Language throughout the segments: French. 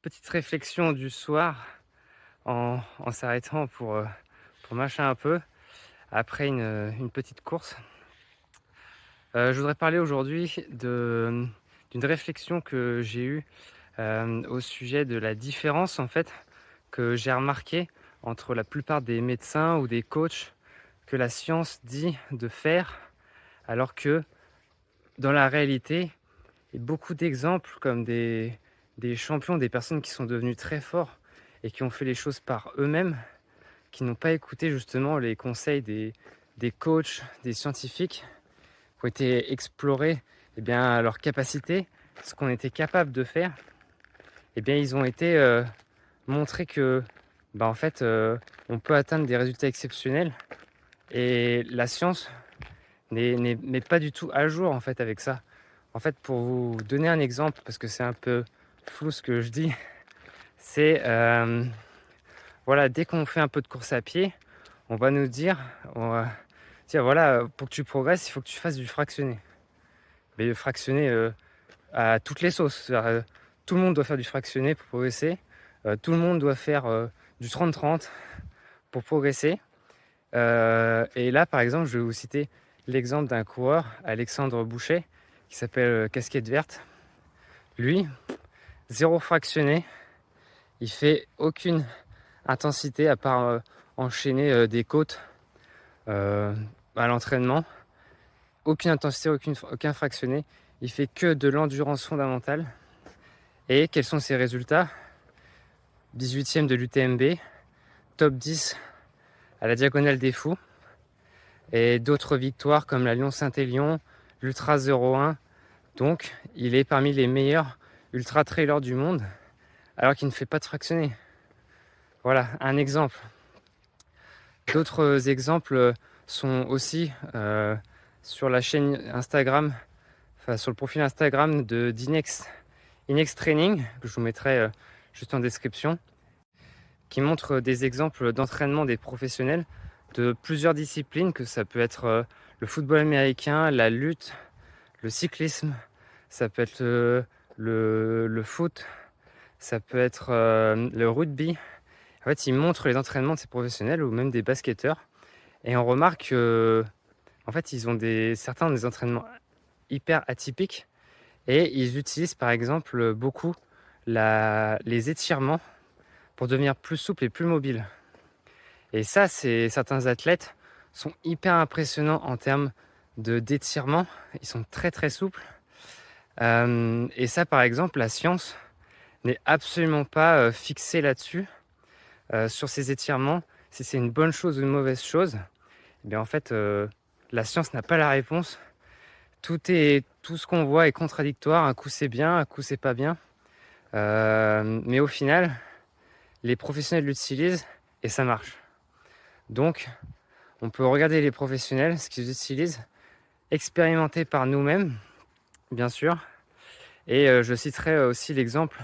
Petite réflexion du soir en s'arrêtant pour mâcher un peu après une petite course. Je voudrais parler aujourd'hui d'une réflexion que j'ai eue, au sujet de la différence, en fait, que j'ai remarqué entre la plupart des médecins ou des coachs que la science dit de faire, alors que dans la réalité, il y a beaucoup d'exemples comme des champions, des personnes qui sont devenus très forts et qui ont fait les choses par eux-mêmes, qui n'ont pas écouté justement les conseils des coachs, des scientifiques, qui ont été explorer leurs capacités, ce qu'on était capable de faire. Ils ont été montrés que en fait, on peut atteindre des résultats exceptionnels et la science n'est pas du tout à jour en fait avec ça. En fait, pour vous donner un exemple, parce que c'est un peu flou ce que je dis, c'est voilà, dès qu'on fait un peu de course à pied, on va nous dire, on va dire voilà, pour que tu progresses, il faut que tu fasses du fractionné. Mais le fractionné à toutes les sauces. Tout le monde doit faire du fractionné pour progresser. Tout le monde doit faire du 30-30 pour progresser. Et là, par exemple, je vais vous citer l'exemple d'un coureur, Alexandre Boucher, qui s'appelle Casquette Verte. Lui, zéro fractionné, il fait aucune intensité à part enchaîner des côtes euh, à l'entraînement. Aucune intensité, aucun fractionné. Il fait que de l'endurance fondamentale. Et quels sont ses résultats? 18e de l'UTMB, top 10 à la Diagonale des Fous, et d'autres victoires comme la Lyon-Saint-Élion, l'Ultra 01. Donc, il est parmi les meilleurs ultra-trailers du monde, alors qu'il ne fait pas de fractionné. Voilà, un exemple. D'autres exemples sont aussi sur la chaîne Instagram, enfin sur le profil Instagram d'Inex Inex Training, que je vous mettrai juste en description, qui montre des exemples d'entraînement des professionnels de plusieurs disciplines, que ça peut être le football américain, la lutte, le cyclisme, ça peut être le foot, ça peut être le rugby. En fait, ils montrent les entraînements de ces professionnels ou même des basketteurs. Et on remarque que, en fait, ils ont certains ont des entraînements hyper atypiques et ils utilisent par exemple beaucoup les étirements pour devenir plus souple et plus mobile. Et ça, certains athlètes sont hyper impressionnants en termes d'étirement. Ils sont très très souples. Et ça, par exemple, la science n'est absolument pas fixée là-dessus, sur ces étirements. Si c'est une bonne chose ou une mauvaise chose, eh bien en fait, la science n'a pas la réponse. Tout ce qu'on voit est contradictoire. Un coup c'est bien, un coup c'est pas bien. Mais au final, les professionnels l'utilisent et ça marche. Donc, on peut regarder les professionnels, ce qu'ils utilisent, expérimenter par nous-mêmes, bien sûr. Et je citerai aussi l'exemple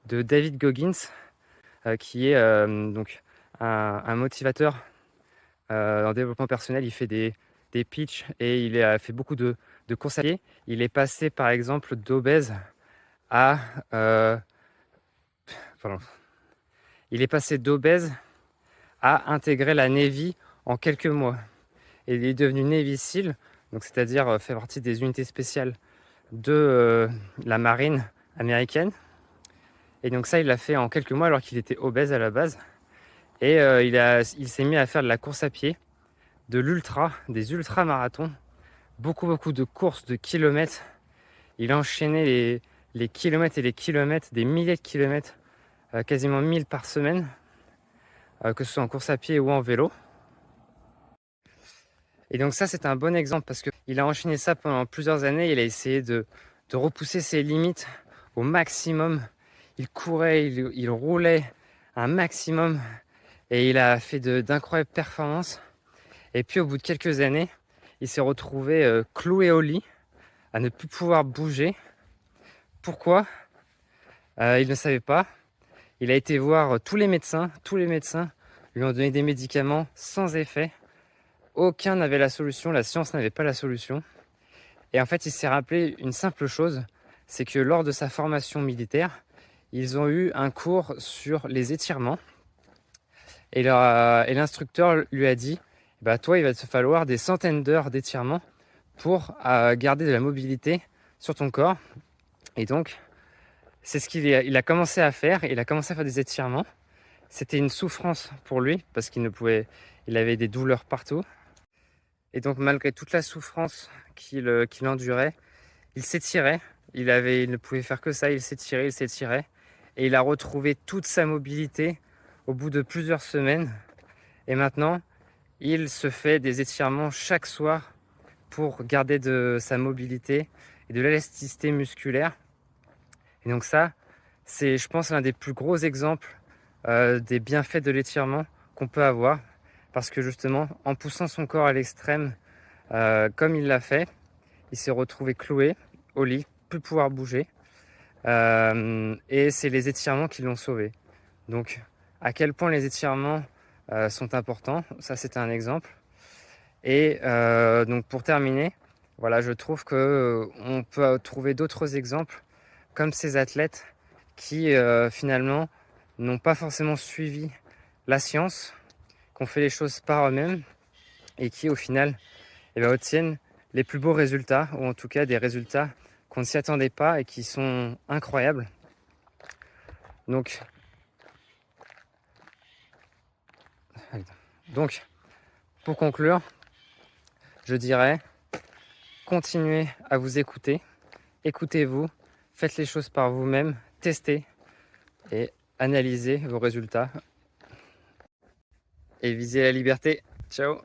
de David Goggins, qui est donc un motivateur en développement personnel. Il fait des pitchs et il a fait beaucoup de courses à pied. Il est passé par exemple d'obèse à pardon. Il est passé d'obèse à intégrer la Navy en quelques mois. Et il est devenu Navy SEAL, donc c'est-à-dire fait partie des unités spéciales de la marine américaine. Et donc ça, il l'a fait en quelques mois alors qu'il était obèse à la base. Et il s'est mis à faire de la course à pied, de l'ultra, des ultra-marathons, beaucoup de courses de kilomètres. Il a enchaîné les kilomètres et les kilomètres, des milliers de kilomètres, quasiment 1000 par semaine, que ce soit en course à pied ou en vélo. Et donc ça, c'est un bon exemple parce qu'il a enchaîné ça pendant plusieurs années. Il a essayé de repousser ses limites au maximum. Il courait, il roulait un maximum et il a fait d'incroyables performances. Et puis au bout de quelques années, il s'est retrouvé cloué au lit, à ne plus pouvoir bouger. Pourquoi? Il ne savait pas. Il a été voir tous les médecins lui ont donné des médicaments sans effet. Aucun n'avait la solution, la science n'avait pas la solution. Et en fait, il s'est rappelé une simple chose, c'est que lors de sa formation militaire, ils ont eu un cours sur les étirements et l'instructeur lui a dit, bah, toi, il va te falloir des centaines d'heures d'étirements pour garder de la mobilité sur ton corps. Et donc, c'est ce il a commencé à faire. Il a commencé à faire des étirements. C'était une souffrance pour lui parce il avait des douleurs partout. Et donc, malgré toute la souffrance qu'il endurait, il s'étirait. Il ne pouvait faire que ça. Il s'étirait. Et il a retrouvé toute sa mobilité au bout de plusieurs semaines. Et maintenant, il se fait des étirements chaque soir pour garder de sa mobilité et de l'élasticité musculaire. Et donc ça, c'est, je pense, l'un des plus gros exemples des bienfaits de l'étirement qu'on peut avoir. Parce que justement, en poussant son corps à l'extrême, comme il l'a fait, il s'est retrouvé cloué au lit, plus pouvoir bouger. Et c'est les étirements qui l'ont sauvé. Donc, à quel point les étirements sont importants, ça c'était un exemple. Et donc pour terminer, voilà, je trouve qu'on peut trouver d'autres exemples comme ces athlètes qui finalement n'ont pas forcément suivi la science, qui ont fait les choses par eux-mêmes et qui au final obtiennent les plus beaux résultats, ou en tout cas des résultats qu'on ne s'y attendait pas et qui sont incroyables. Donc pour conclure, je dirais, continuez à vous écouter, écoutez-vous, faites les choses par vous-même, testez et analysez vos résultats et visez la liberté. Ciao!